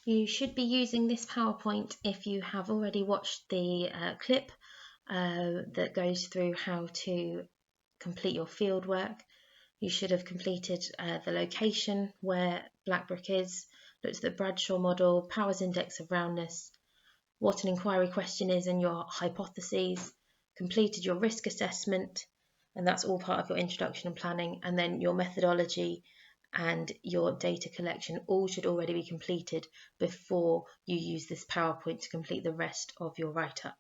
You should be using this PowerPoint if you have already watched the clip that goes through how to complete your field work. You should have completed the location where Black Brook is, looked at the Bradshaw model, Powers Index of roundness, what an inquiry question is and your hypotheses, completed your risk assessment, and that's all part of your introduction and planning, and then your methodology and your data collection all should already be completed before you use this PowerPoint to complete the rest of your write-up.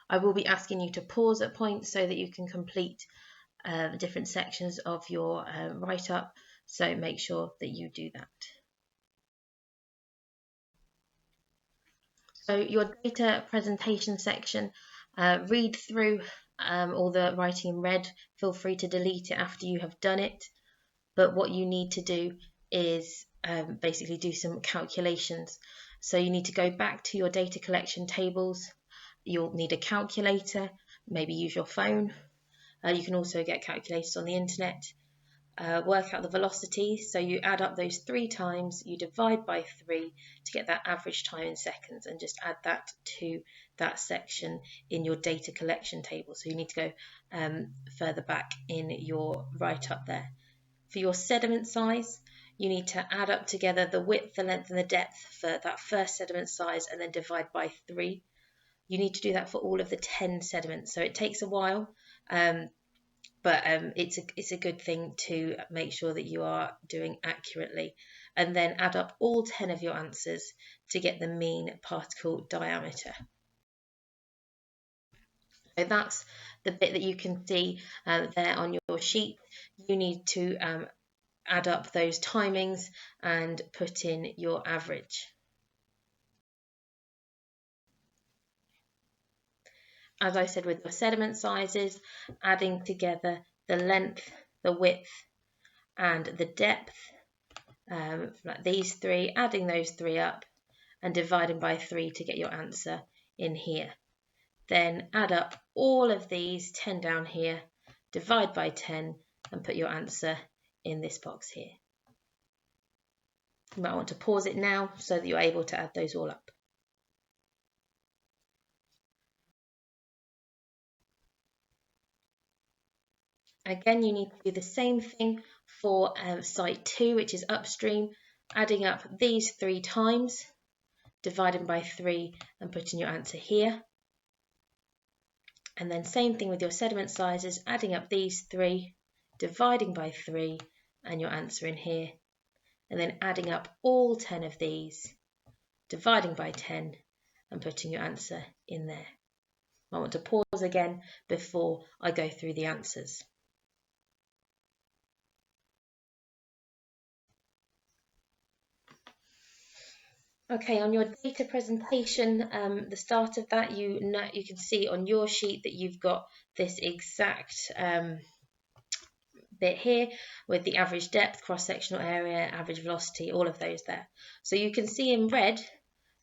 I will be asking you to pause at points so that you can complete the different sections of your write-up, so make sure that you do that. So your data presentation section, read through all the writing in red. Feel free to delete it after you have done it. But what you need to do is basically do some calculations. So you need to go back to your data collection tables. You'll need a calculator, maybe use your phone. You can also get calculators on the internet. Work out the velocity, so you add up those 3 times, you divide by 3 to get that average time in seconds, and just add that to that section in your data collection table. So you need to go further back in your write-up there. For your sediment size, you need to add up together the width, the length and the depth for that first sediment size and then divide by 3. You need to do that for all of the 10 sediments, so it takes a while, but it's a good thing to make sure that you are doing accurately, and then add up all 10 of your answers to get the mean particle diameter. So that's the bit that you can see there on your sheet. You need to add up those timings and put in your average. As I said, with your sediment sizes, adding together the length, the width and the depth, like these 3, adding those 3 up and dividing by 3 to get your answer in here. Then add up all of these 10 down here, divide by 10 and put your answer in this box here. You might want to pause it now so that you're able to add those all up. Again, you need to do the same thing for site 2, which is upstream, adding up these 3 times, dividing by 3 and putting your answer here. And then same thing with your sediment sizes, adding up these 3, dividing by 3 and your answer in here. And then adding up all 10 of these, dividing by 10 and putting your answer in there. I want to pause again before I go through the answers. Okay, on your data presentation, the start of that, you can see on your sheet that you've got this exact bit here with the average depth, cross-sectional area, average velocity, all of those there. So you can see in red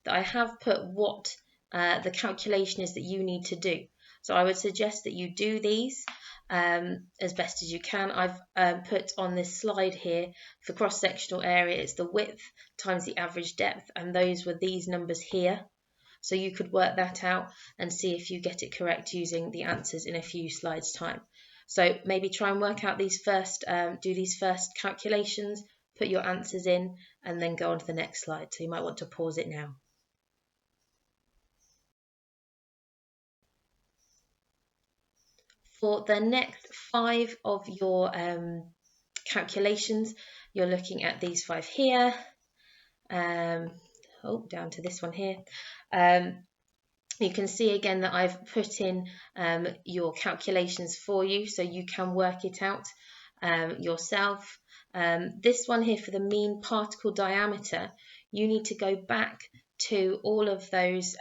that I have put what the calculation is that you need to do. So I would suggest that you do these as best as you can. I've put on this slide here for cross-sectional area, it's the width times the average depth, and those were these numbers here. So you could work that out and see if you get it correct using the answers in a few slides time. So maybe try and work out these first, do these first calculations, put your answers in, and then go on to the next slide. So you might want to pause it now. For the next 5 of your calculations, you're looking at these 5 here, down to this one here. You can see again that I've put in your calculations for you so you can work it out yourself. This one here for the mean particle diameter, you need to go back to all of those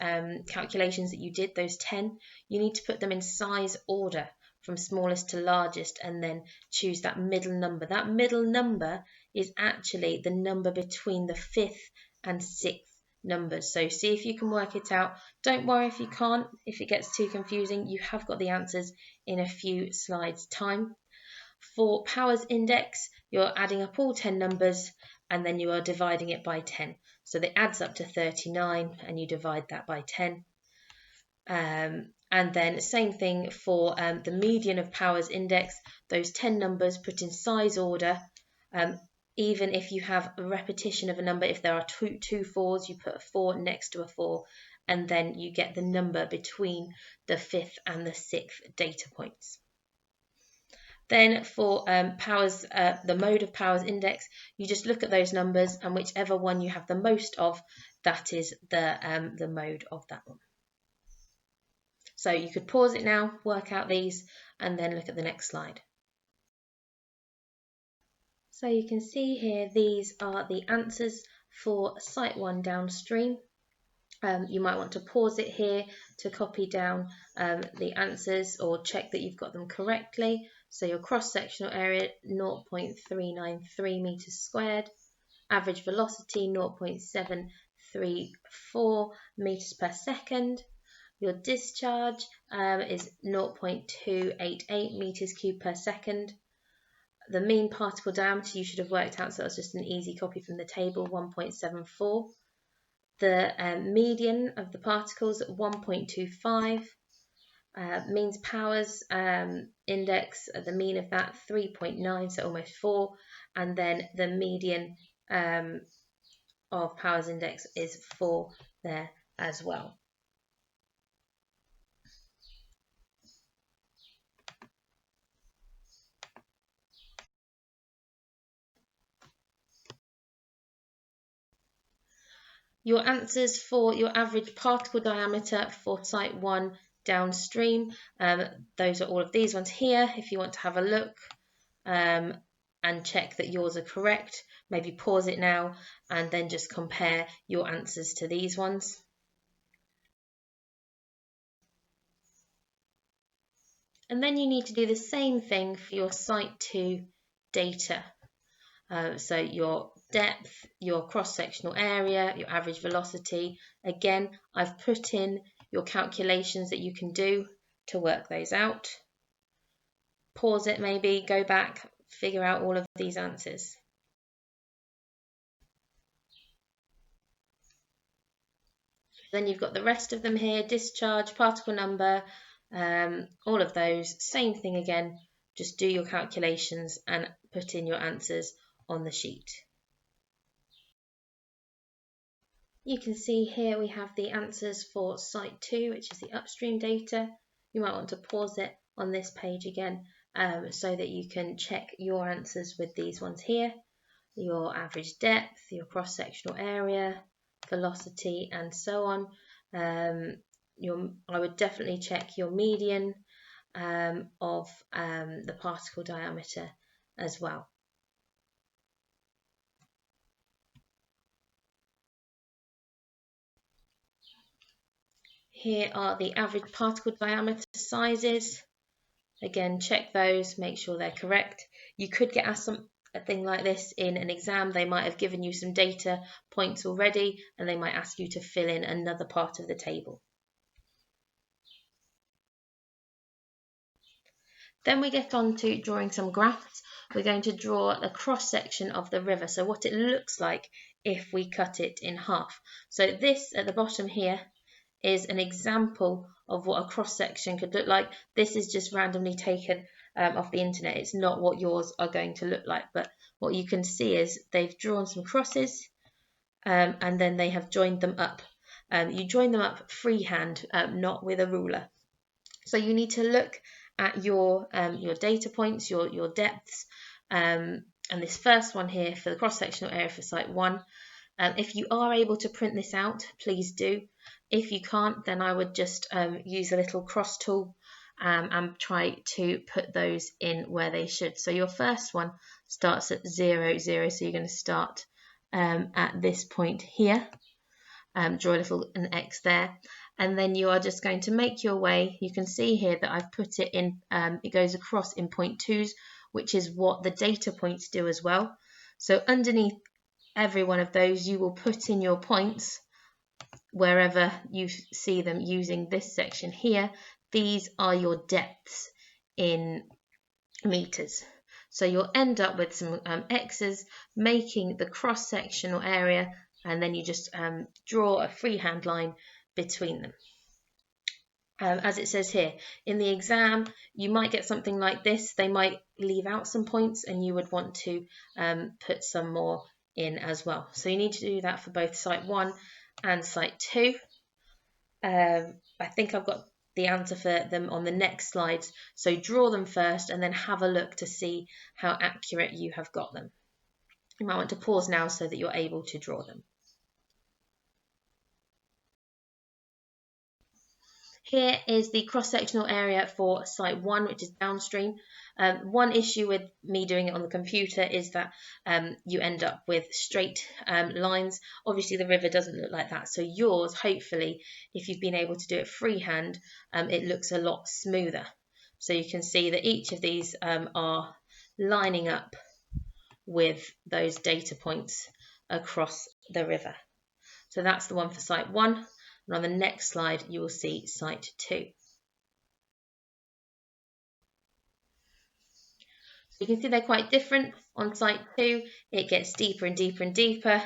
calculations that you did, those 10. You need to put them in size order from smallest to largest and then choose that middle number. That middle number is actually the number between the 5th and 6th numbers. So see if you can work it out. Don't worry if you can't, if it gets too confusing, you have got the answers in a few slides time. For Powers Index, you're adding up all 10 numbers and then you are dividing it by 10. So that adds up to 39 and you divide that by 10. And then same thing for the median of powers index, those 10 numbers put in size order. Even if you have a repetition of a number, if there are two fours, you put a 4 next to a 4, and then you get the number between the 5th and the 6th data points. Then for powers, the mode of powers index, you just look at those numbers, and whichever one you have the most of, that is the mode of that one. So you could pause it now, work out these, and then look at the next slide. So you can see here, these are the answers for Site 1 downstream. You might want to pause it here to copy down the answers or check that you've got them correctly. So your cross-sectional area, 0.393 meters squared. Average velocity, 0.734 meters per second. Your discharge is 0.288 meters cubed per second. The mean particle diameter you should have worked out, so that's just an easy copy from the table, 1.74. The median of the particles at 1.25. Means powers index, the mean of that 3.9, so almost 4. And then the median of powers index is 4 there as well. Your answers for your average particle diameter for Site 1 downstream, those are all of these ones here. If you want to have a look and check that yours are correct, maybe pause it now and then just compare your answers to these ones. And then you need to do the same thing for your Site 2 data. So your depth, your cross-sectional area, your average velocity. Again, I've put in your calculations that you can do to work those out. Pause it maybe, go back, figure out all of these answers. Then you've got the rest of them here, discharge, particle number, all of those. Same thing again, just do your calculations and put in your answers on the sheet. You can see here we have the answers for Site 2, which is the upstream data. You might want to pause it on this page again so that you can check your answers with these ones here. Your average depth, your cross-sectional area, velocity, and so on. I would definitely check your median of the particle diameter as well. Here are the average particle diameter sizes. Again, check those, make sure they're correct. You could get asked a thing like this in an exam. They might have given you some data points already and they might ask you to fill in another part of the table. Then we get on to drawing some graphs. We're going to draw a cross section of the river, so what it looks like if we cut it in half. So this at the bottom here is an example of what a cross section could look like. This is just randomly taken off the internet. It's not what yours are going to look like, but what you can see is they've drawn some crosses and then they have joined them up. You join them up freehand, not with a ruler. So you need to look at your data points, your depths, and this first one here for the cross-sectional area for Site 1. If you are able to print this out, please do. If you can't, then I would just use a little cross tool and try to put those in where they should. So your first one starts at 0, 0, so you're going to start at this point here. Draw an X there, and then you are just going to make your way. You can see here that I've put it in, it goes across in 0.2s, which is what the data points do as well. So underneath every one of those, you will put in your points wherever you see them using this section here. These are your depths in meters. So you'll end up with some X's making the cross-sectional area, and then you just draw a freehand line between them. As it says here, in the exam, you might get something like this. They might leave out some points and you would want to put some more in as well. So you need to do that for both Site 1 and Site 2. I think I've got the answer for them on the next slides. So draw them first and then have a look to see how accurate you have got them. You might want to pause now so that you're able to draw them. Here is the cross-sectional area for Site 1, which is downstream. One issue with me doing it on the computer is that you end up with straight lines. Obviously, the river doesn't look like that. So yours, hopefully, if you've been able to do it freehand, it looks a lot smoother. So you can see that each of these are lining up with those data points across the river. So that's the one for Site 1. And on the next slide, you will see Site 2. So you can see they're quite different. On Site 2, it gets deeper and deeper and deeper.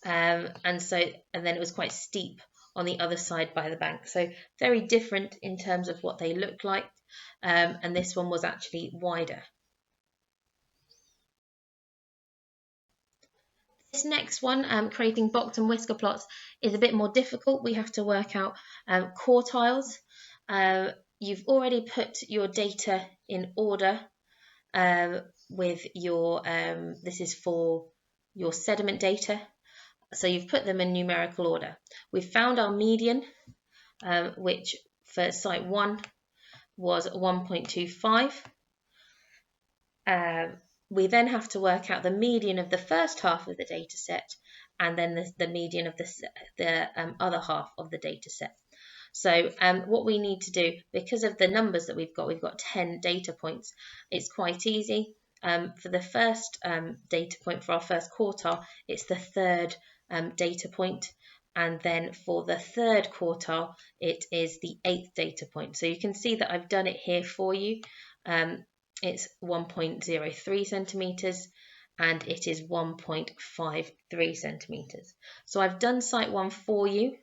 And then it was quite steep on the other side by the bank. So very different in terms of what they look like. And this one was actually wider. This next one, creating box and whisker plots, is a bit more difficult. We have to work out quartiles. You've already put your data in order with your, this is for your sediment data. So you've put them in numerical order. We've found our median, which for Site 1 was 1.25. We then have to work out the median of the first half of the data set and then the median of the other half of the data set. So what we need to do, because of the numbers that we've got 10 data points, it's quite easy. For the first data point for our first quartile, it's the third data point. And then for the third quartile, it is the 8th data point. So you can see that I've done it here for you. It's 1.03 centimetres and it is 1.53 centimetres. So I've done Site 1 for you.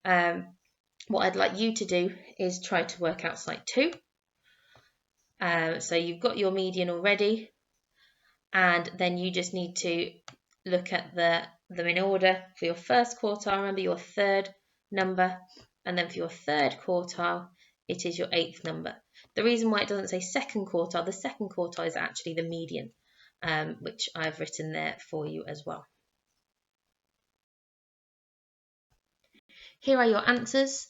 What I'd like you to do is try to work out Site 2. So you've got your median already, and then you just need to look at them in order. For your first quartile, remember your third number, and then for your third quartile, it is your 8th number. The reason why it doesn't say second quartile, the second quartile is actually the median, which I've written there for you as well. Here are your answers.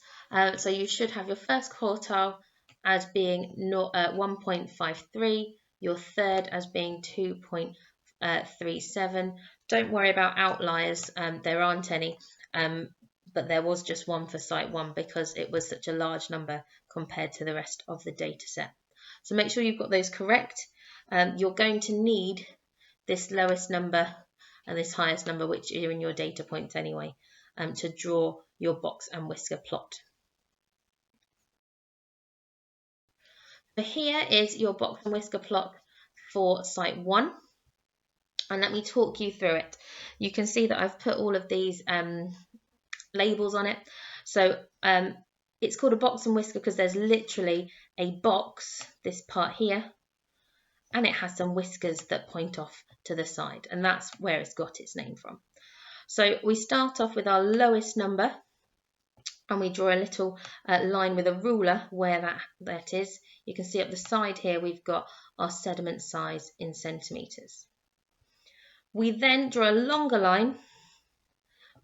So you should have your first quartile as being 1.53, your third as being 2.37. Don't worry about outliers, there aren't any, but there was just one for Site 1 because it was such a large number compared to the rest of the data set. So make sure you've got those correct. You're going to need this lowest number and this highest number, which are in your data points anyway, to draw your box and whisker plot. So here is your box and whisker plot for Site 1, and let me talk you through it. You can see that I've put all of these labels on it. So it's called a box and whisker because there's literally a box, this part here, and it has some whiskers that point off to the side, and that's where it's got its name from. So we start off with our lowest number, and we draw a little line with a ruler where that is. You can see up the side here we've got our sediment size in centimetres. We then draw a longer line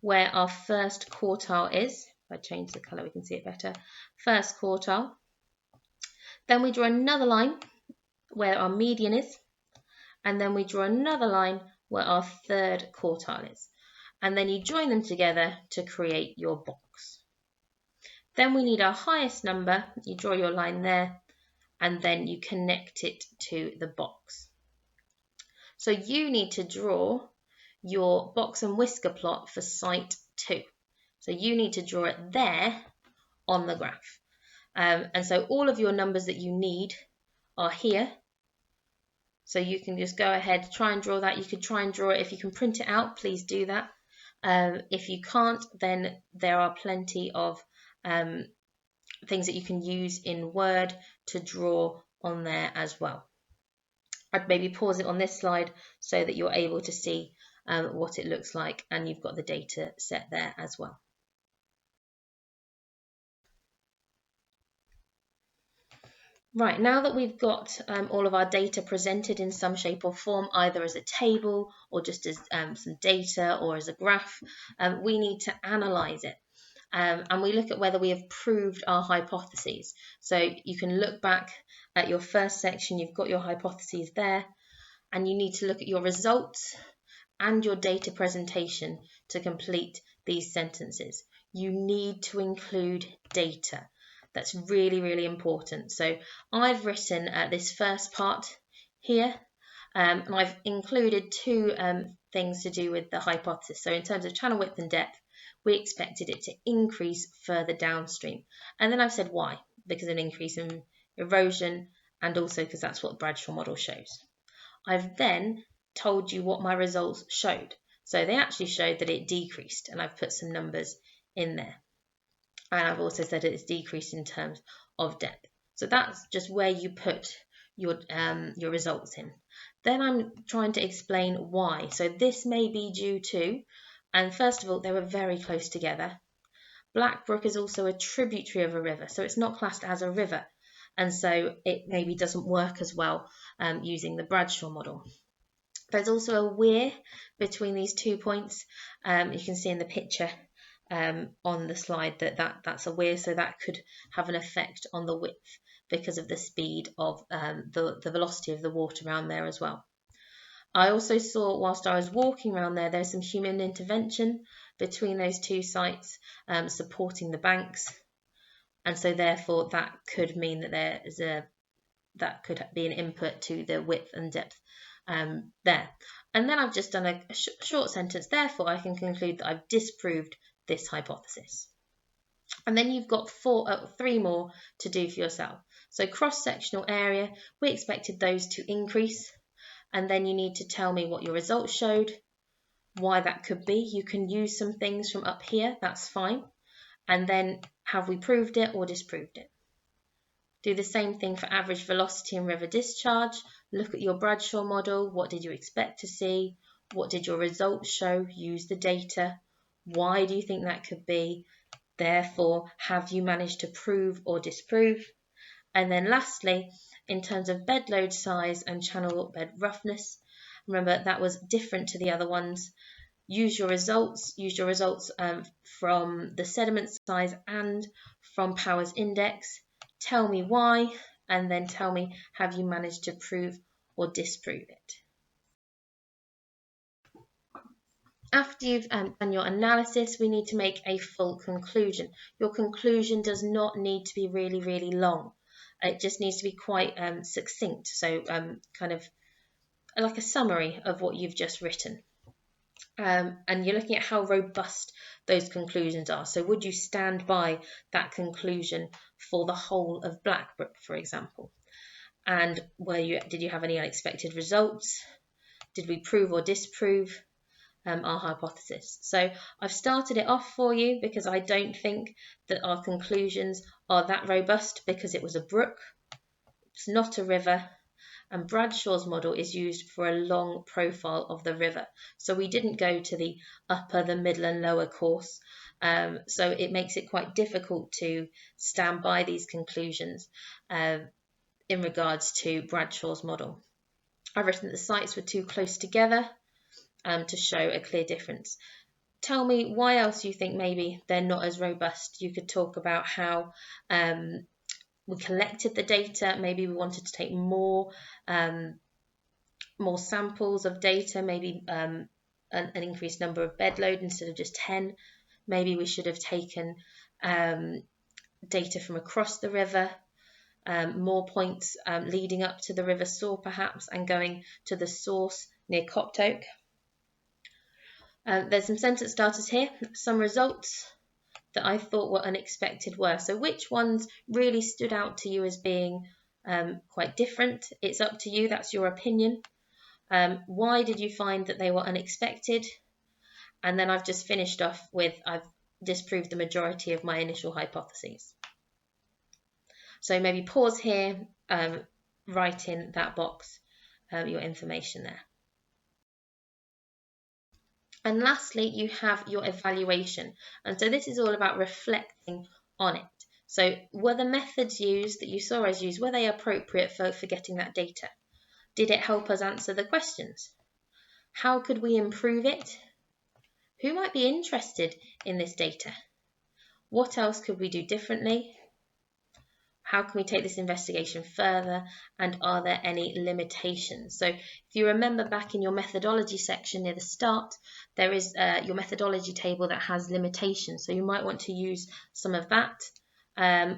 where our first quartile is. If I change the colour we can see it better. First quartile. Then we draw another line where our median is, and then we draw another line where our third quartile is. And then you join them together to create your box. Then we need our highest number, you draw your line there, and then you connect it to the box. So you need to draw your box and whisker plot for Site 2. So you need to draw it there on the graph. And so all of your numbers that you need are here. So you can just go ahead, try and draw that. You could try and draw it. If you can print it out, please do that. If you can't, then there are plenty of things that you can use in Word to draw on there as well. I'd maybe pause it on this slide so that you're able to see what it looks like, and you've got the data set there as well. Right, now that we've got all of our data presented in some shape or form, either as a table or just as some data or as a graph, we need to analyse it. And we look at whether we have proved our hypotheses. So you can look back at your first section, you've got your hypotheses there, and you need to look at your results and your data presentation to complete these sentences. You need to include data. That's really, really important. So I've written this first part here, and I've included two things to do with the hypothesis. So in terms of channel width and depth, we expected it to increase further downstream. And then I've said why, because of an increase in erosion, and also because that's what the Bradshaw model shows. I've then told you what my results showed. So they actually showed that it decreased, and I've put some numbers in there. And I've also said it's decreased in terms of depth. So that's just where you put your results in. Then I'm trying to explain why. So this may be due to, and first of all, they were very close together. Black Brook is also a tributary of a river, so it's not classed as a river. And so it maybe doesn't work as well using the Bradshaw model. There's also a weir between these 2 points. You can see in the picture on the slide that's a weir, so that could have an effect on the width because of the speed of the velocity of the water around there as well. I also saw, whilst I was walking around there's some human intervention between those two sites supporting the banks, and so therefore that could mean that that could be an input to the width and depth there. And then I've just done a short sentence, therefore I can conclude that I've disproved this hypothesis. And then you've got three more to do for yourself. So cross-sectional area, we expected those to increase, and then you need to tell me what your results showed, why that could be. You can use some things from up here, that's fine. And then have we proved it or disproved it? Do the same thing for average velocity and river discharge. Look at your Bradshaw model. What did you expect to see? What did your results show? Use the data. Why do you think that could be? Therefore, have you managed to prove or disprove? And then lastly, in terms of bed load size and channel bed roughness, remember that was different to the other ones. Use your results from the sediment size and from Powers Index. Tell me why, and then tell me, have you managed to prove or disprove it? After you've done your analysis, we need to make a full conclusion. Your conclusion does not need to be really, really long. It just needs to be quite succinct, so kind of like a summary of what you've just written. And you're looking at how robust those conclusions are. So would you stand by that conclusion for the whole of Black Brook, for example? And did you have any unexpected results? Did we prove or disprove our hypothesis? So I've started it off for you because I don't think that our conclusions are that robust, because it was a brook, it's not a river, and Bradshaw's model is used for a long profile of the river. So we didn't go to the upper, the middle and lower course. So it makes it quite difficult to stand by these conclusions in regards to Bradshaw's model. I've written that the sites were too close together to show a clear difference. Tell me why else you think maybe they're not as robust. You could talk about how we collected the data. Maybe we wanted to take more samples of data, maybe an increased number of bed load instead of just 10. Maybe we should have taken data from across the river, more points leading up to the River Soar perhaps, and going to the source near Coptoke. There's some sentence starters here. Some results that I thought were unexpected were. So which ones really stood out to you as being quite different. It's up to you, that's your opinion. Why did you find that they were unexpected? And then I've just finished off with, I've disproved the majority of my initial hypotheses. So maybe pause here, write in that box your information there. And lastly, you have your evaluation. And so this is all about reflecting on it. So were the methods used that you saw us use, were they appropriate for getting that data? Did it help us answer the questions? How could we improve it? Who might be interested in this data? What else could we do differently? How can we take this investigation further? And are there any limitations? So if you remember back in your methodology section near the start, there is your methodology table that has limitations. So you might want to use some of that.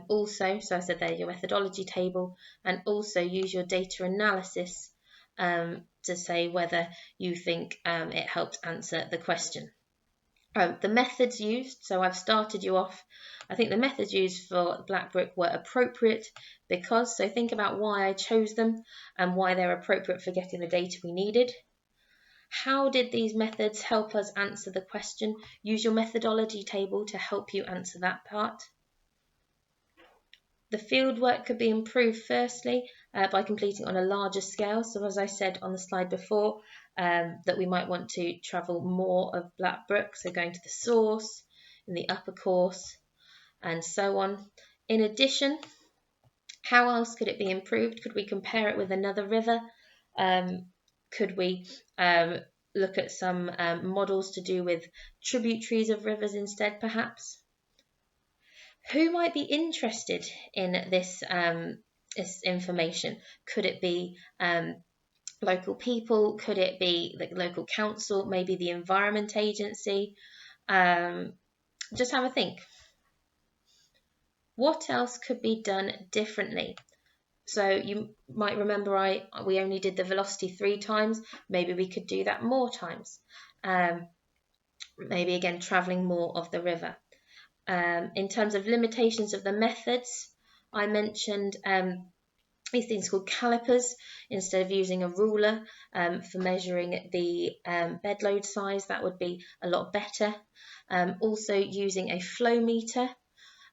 Also, so I said there, your methodology table, and also use your data analysis to say whether you think it helped answer the question. The methods used, so I've started you off. I think the methods used for Black Brook were appropriate because, so think about why I chose them and why they're appropriate for getting the data we needed. How did these methods help us answer the question? Use your methodology table to help you answer that part. The fieldwork could be improved firstly by completing on a larger scale. So as I said on the slide before, that we might want to travel more of Black Brook, so going to the source, in the upper course, and so on. In addition, how else could it be improved? Could we compare it with another river? Could we look at some models to do with tributaries of rivers instead, perhaps? Who might be interested in this, this information? Could it be local people? Could it be the local council? Maybe the Environment Agency? Just have a think. What else could be done differently? So you might remember we only did the velocity 3 times. Maybe we could do that more times. Maybe again traveling more of the river. In terms of limitations of the methods, I mentioned these things called calipers instead of using a ruler for measuring the bed load size. That would be a lot better. Also using a flow meter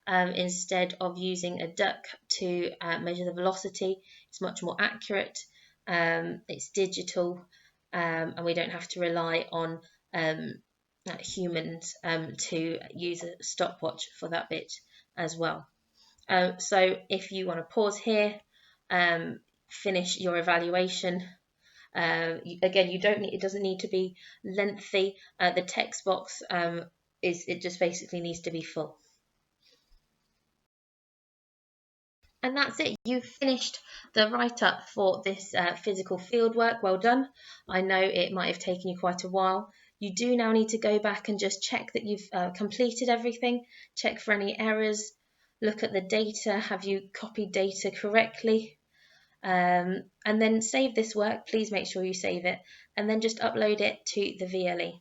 instead of using a duck to measure the velocity. It's much more accurate. It's digital, and we don't have to rely on humans to use a stopwatch for that bit as well. So if you want to pause here, finish your evaluation. Again, you don't need, it doesn't need to be lengthy. The text box it just basically needs to be full. And that's it. You've finished the write-up for this physical fieldwork. Well done. I know it might have taken you quite a while. You do now need to go back and just check that you've completed everything, check for any errors, look at the data, have you copied data correctly, and then save this work. Please make sure you save it, and then just upload it to the VLE.